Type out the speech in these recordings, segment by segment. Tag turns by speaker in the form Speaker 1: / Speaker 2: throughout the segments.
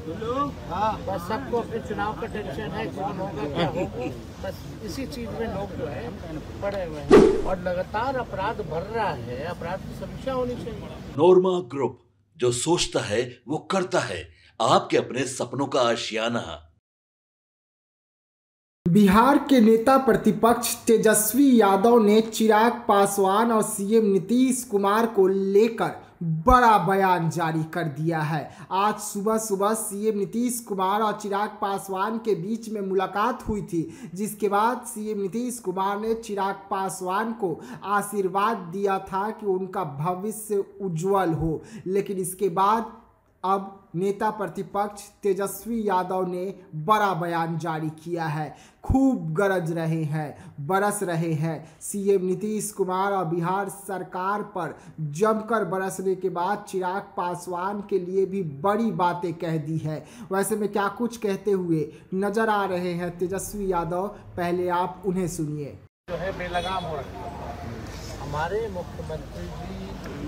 Speaker 1: बस सबको अपने चुनाव का टेंशन है, कौन होगा क्या होगा, बस इसी चीज में लोग जो है पड़े हुए हैं और लगातार अपराध बढ़ रहा है। अपराध की समीक्षा होनी चाहिए।
Speaker 2: नोरमा ग्रुप, जो सोचता है वो करता है। आपके अपने सपनों का आशियाना।
Speaker 3: बिहार के नेता प्रतिपक्ष तेजस्वी यादव ने चिराग पासवान और सीएम नीतीश कुमार को लेकर बड़ा बयान जारी कर दिया है। आज सुबह सुबह सीएम नीतीश कुमार और चिराग पासवान के बीच में मुलाकात हुई थी, जिसके बाद सीएम नीतीश कुमार ने चिराग पासवान को आशीर्वाद दिया था कि उनका भविष्य उज्जवल हो। लेकिन इसके बाद अब नेता प्रतिपक्ष तेजस्वी यादव ने बड़ा बयान जारी किया है। खूब गरज रहे हैं, बरस रहे हैं। सीएम नीतीश कुमार और बिहार सरकार पर जमकर बरसने के बाद चिराग पासवान के लिए भी बड़ी बातें कह दी है। वैसे में क्या कुछ कहते हुए नजर आ रहे हैं तेजस्वी यादव, पहले आप उन्हें सुनिए।
Speaker 1: जो है बेलगाम हो रहा है। हमारे मुख्यमंत्री जी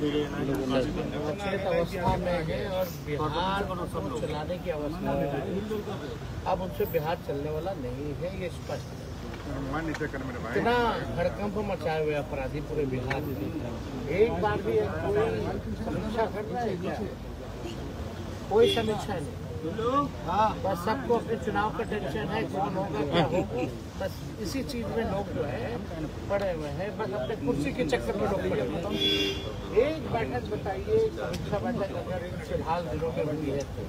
Speaker 1: अचेत अवस्था में है और बिहार को चलाने की अवस्था में है। अब उनसे बिहार चलने वाला नहीं है, ये स्पष्ट है। इतना हड़कंप मचाए हुए अपराधी पूरे बिहार में, एक बार भी कोई समीक्षा करना है क्या? कोई समीक्षा नहीं। बस सबको अपने चुनाव का टेंशन है, कौन होगा क्या होगा, बस इसी चीज में लोग जो है पड़े हुए हैं। बस अपने कुर्सी के चक्कर में लोग पड़े हुए हैं। एक बैठक बताइए, समीक्षा बैठक अगर फिलहाल दिनों में हुई है तो,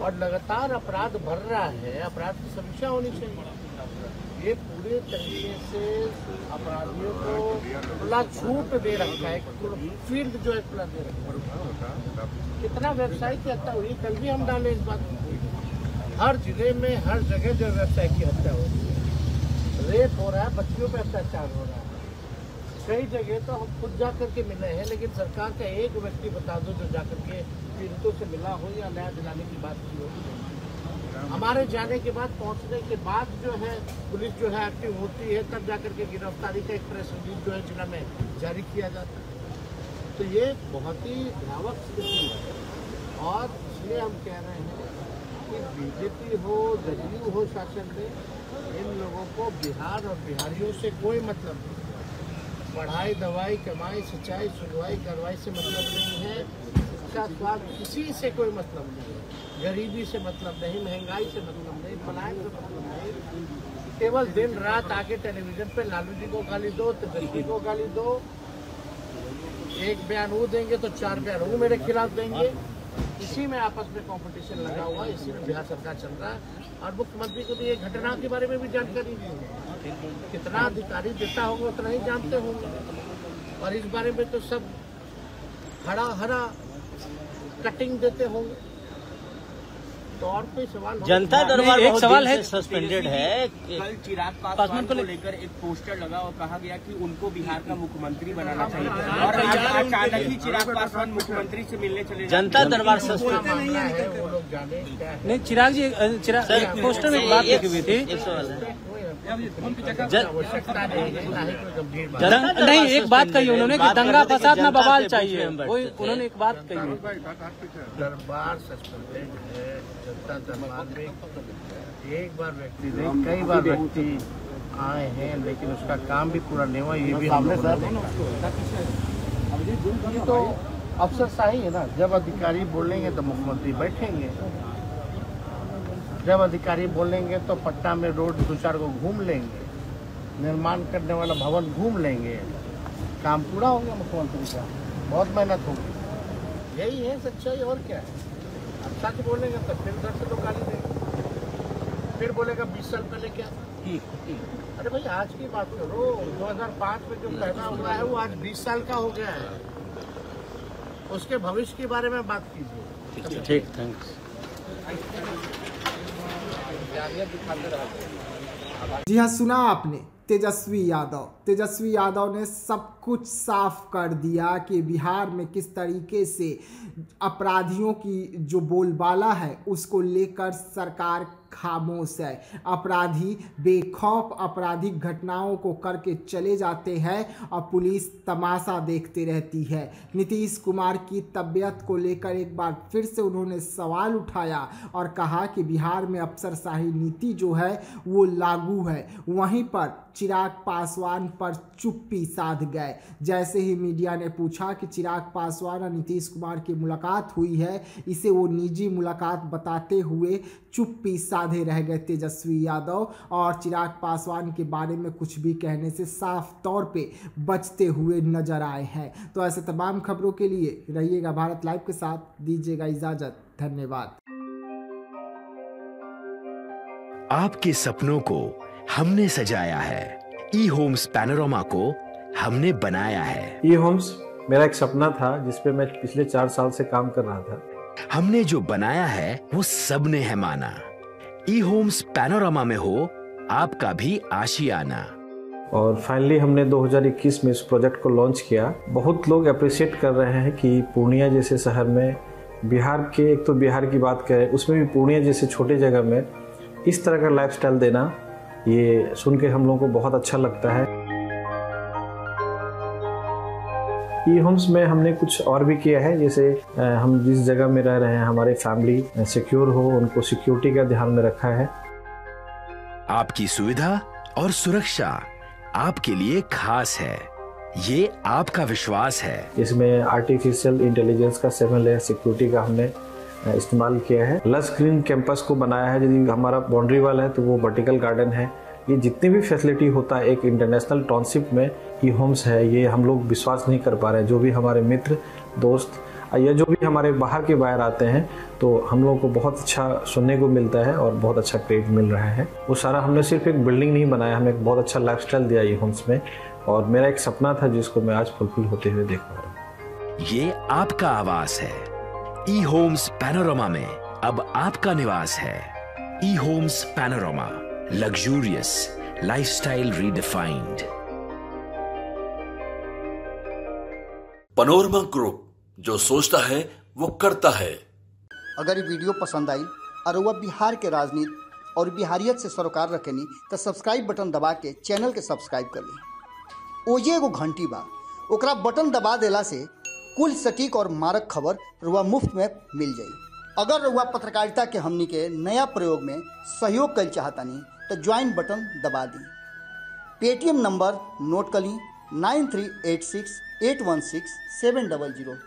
Speaker 1: और लगातार अपराध बढ़ रहा है, अपराध की समीक्षा होनी चाहिए। ये पूरे तरीके से अपराधियों को खुला छूट दे रखा है, फील्ड जो है खुला दे रखा है। कितना व्यवसाय की हत्या हुई, कल भी हम डाले इस बात। हर जिले में हर जगह जो व्यवसाय की हत्या हो रही है, रेप हो रहा है, बच्चियों पर अत्याचार हो रहा है। कई जगह तो हम खुद जा करके मिले हैं, लेकिन सरकार का एक व्यक्ति बता दो जो जाकर के पीड़ितों से मिला हो या न्याय दिलाने की बात की हो। हमारे जाने के बाद, पहुंचने के बाद जो है पुलिस जो है एक्टिव होती है, तब जाकर के गिरफ्तारी का एक प्रेस रिलीज जो है जिला में जारी किया जाता है। तो ये बहुत ही भयावह स्थिति है और इसलिए हम कह रहे हैं कि बीजेपी हो, जदयू हो शासन में, इन लोगों को बिहार और बिहारियों से कोई मतलब नहीं। पढ़ाई, दवाई, कमाई, सिंचाई, सुनवाई, कार्रवाई से मतलब नहीं है। शिक्षा, स्वास्थ्य, किसी से कोई मतलब नहीं है। गरीबी से मतलब नहीं, महंगाई से मतलब नहीं, पलायन से मतलब नहीं। केवल दिन रात आके टेलीविजन पे लालू जी को गाली दो, तेजस्वी को गाली दो। एक बयान वो देंगे तो 4 बयान वो मेरे खिलाफ देंगे। इसी में आपस में कंपटीशन लगा हुआ है, इसी में बिहार सरकार चल रहा है। और मुख्यमंत्री को तो ये घटना के बारे में भी जानकारी नहीं है। कितना अधिकारी देता होगा उतना ही जानते होंगे, और इस बारे में तो सब हरा कटिंग देते होंगे। तो और कोई सवाल?
Speaker 4: जनता दरबार
Speaker 5: एक सवाल है,
Speaker 4: सस्पेंडेड है।
Speaker 5: कल चिराग पासवान को लेकर एक पोस्टर लगा और कहा गया कि उनको बिहार का मुख्यमंत्री बनाना चाहिए, और अचानक ही चिराग पासवान मुख्यमंत्री से मिलने चले।
Speaker 4: जनता दरबार सस्पेंड
Speaker 1: है, वो लोग जाने
Speaker 5: नहीं। चिराग जी पोस्टर में बात लिखी हुई थी। नहीं, एक बात कही उन्होंने कि दंगा फसाद ना बवाल चाहिए। उन्होंने एक बात कही है,
Speaker 1: दरबार सस्पेंडेड है। जनता दरबार में एक बार व्यक्ति नहीं, कई बार व्यक्ति आए हैं, लेकिन उसका काम भी पूरा नहीं हुआ। ये भी हमने तो अफसरशाही है ना। जब अधिकारी बोलेंगे तो मुख्यमंत्री बैठेंगे, जब अधिकारी बोलेंगे तो पटना में रोड 2-4 को घूम लेंगे, निर्माण करने वाला भवन घूम लेंगे, काम पूरा हो गया मुख्यमंत्री का। बहुत मेहनत होगी, यही है सच्चाई। और क्या है? अब सच बोलेंगे तो फिर दर से तो गाली देंगे, फिर बोलेगा 20 साल पहले क्या। अरे भाई आज की बात करो, 2005 में जो पैदा हुआ है वो आज 20 साल का हो गया है। उसके भविष्य के बारे में बात कीजिए।
Speaker 4: ठीक, थैंक्स।
Speaker 3: जी हाँ, सुना आपने तेजस्वी यादव। तेजस्वी यादव ने सब कुछ साफ कर दिया कि बिहार में किस तरीके से अपराधियों की जो बोलबाला है उसको लेकर सरकार खामोश है। अपराधी बेखौफ आपराधिक घटनाओं को करके चले जाते हैं और पुलिस तमाशा देखते रहती है। नीतीश कुमार की तबीयत को लेकर एक बार फिर से उन्होंने सवाल उठाया और कहा कि बिहार में अफसरशाही नीति जो है वो लागू है। वहीं पर चिराग पासवान पर चुप्पी साध गए। जैसे ही मीडिया ने पूछा कि चिराग पासवान और नीतीश कुमार की मुलाकात हुई है, इसे वो निजी मुलाकात बताते हुए चुप्पी साधे रह गए तेजस्वी यादव और चिराग पासवान के बारे में कुछ भी कहने से साफ तौर पे बचते हुए नजर आए हैं। तो ऐसे तमाम खबरों के लिए रहिएगा भारत लाइव के साथ, दीजिएगा इजाजत, धन्यवाद।
Speaker 6: आपके सपनों को हमने सजाया है, ई होम्स पैनोरमा को हमने बनाया है।
Speaker 7: ई होम्स मेरा एक सपना था जिसपे मैं पिछले 4 साल से काम कर रहा था।
Speaker 6: हमने जो बनाया है वो सबने है माना। ई होम्स पैनोरमा में हो आपका भी आशियाना।
Speaker 7: और फाइनली हमने 2021 में इस प्रोजेक्ट को लॉन्च किया। बहुत लोग अप्रिशिएट कर रहे हैं कि पूर्णिया जैसे शहर में, बिहार के, एक तो बिहार की बात करें उसमें भी पूर्णिया जैसे छोटे जगह में इस तरह का लाइफस्टाइल देना, ये सुन के हम लोगों को बहुत अच्छा लगता है। ई होम्स में हमने कुछ और भी किया है, जैसे हम जिस जगह में रह रहे हैं हमारे फैमिली सिक्योर हो, उनको सिक्योरिटी का ध्यान में रखा है।
Speaker 6: आपकी सुविधा और सुरक्षा आपके लिए खास है, ये आपका विश्वास है।
Speaker 7: इसमें आर्टिफिशियल इंटेलिजेंस का 7 लेयर सिक्योरिटी का हमने इस्तेमाल किया है। लस ग्रीन कैंपस को बनाया है। यदि हमारा बाउंड्री वाल है तो वो वर्टिकल गार्डन है। ये जितनी भी फैसिलिटी होता है एक इंटरनेशनल टाउनशिप में ई होम्स है, ये हम लोग विश्वास नहीं कर पा रहे हैं। जो भी हमारे मित्र दोस्त या जो भी हमारे बाहर के बाहर आते हैं तो हम लोगों को बहुत अच्छा सुनने को मिलता है और बहुत अच्छा क्रेडिट मिल रहा है। वो सारा हमने सिर्फ एक बिल्डिंग नहीं बनाया, हमें एक बहुत अच्छा लाइफस्टाइल दिया ई होम्स में, और मेरा एक सपना था जिसको मैं आज फुलफिल होते हुए देख पा रहा हूँ।
Speaker 6: ये आपका आवास है। ई होम्स पैनोरमा में अब आपका निवास है। E homes panorama, luxurious lifestyle redefined.
Speaker 2: Panorama group, जो सोचता है वो करता है।
Speaker 8: अगर ये वीडियो पसंद आई और वह बिहार के राजनीति और बिहारियत से सरोकार रखेनी तो सब्सक्राइब बटन दबा के चैनल के सब्सक्राइब कर ली। ओजे एगो घंटी बा, ओकरा बटन दबा देला से कुल सटीक और मारक खबर रुआ मुफ्त में मिल जाई। अगर रुआ पत्रकारिता के हमनी के नया प्रयोग में सहयोग कर चाहतानी तो ज्वाइन बटन दबा दी। पेटीएम नंबर नोट कर ली 9386816700।